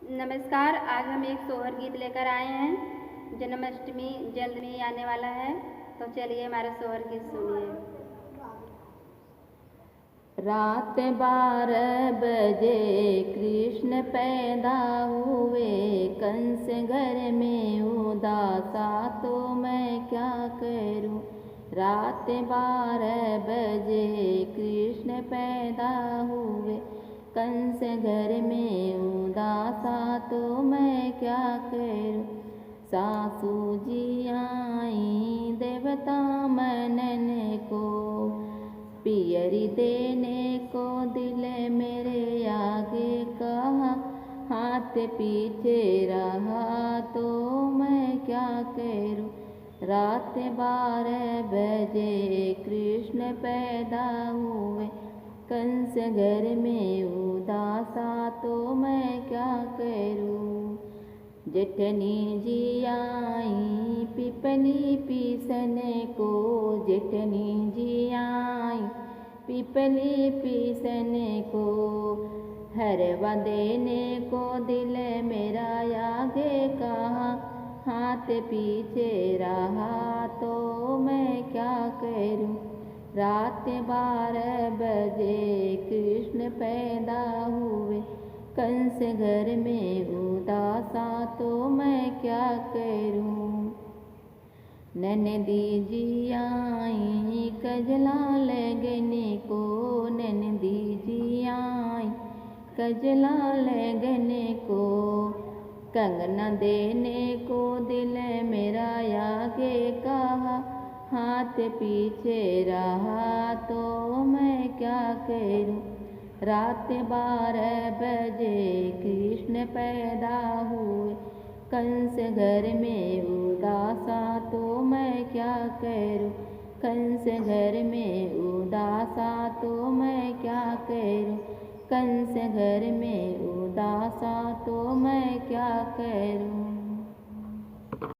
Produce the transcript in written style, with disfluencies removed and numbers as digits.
नमस्कार। आज हम एक सोहर गीत लेकर आए हैं। जन्माष्टमी जल्द में ही आने वाला है, तो चलिए हमारा सोहर गीत सुनिए। रात 12 बजे कृष्ण पैदा हुए, कंस घर में उदासा तो मैं क्या करूं। रात 12 बजे कृष्ण पैदा हुए, कंस घर में उदासा तो मैं क्या करूं। सासू जी आई देवता मनन को, पियरी देने को दिल मेरे आगे कहा, हाथ पीछे रहा तो मैं क्या करूं। रात 12 बजे कृष्ण पैदा हुए, कंस घर में उदासा तो मैं क्या करूं। जेठनी जी आई पिपली पीसने को, जेठनी जी आई पिपली पीसने को, हरवा देने को दिल मेरा आगे कहा, हाथ पीछे रहा तो मैं क्या करूं। रात 12 बजे कृष्ण पैदा हुए, कंस घर में उदासा तो मैं क्या करूं। ननदी जी आई कजला लगने को, ननदी जी आई कजला लगने को, कंगना देने को दिल मेरा आगे कहा, हाथ पीछे रहा तो मैं क्या करूं। रात 12 बजे कृष्ण पैदा हुए, कंस घर में उदासा तो मैं क्या करूं। कंस घर में उदासा तो मैं क्या करूं। कंस घर में उदासा तो मैं क्या करूं।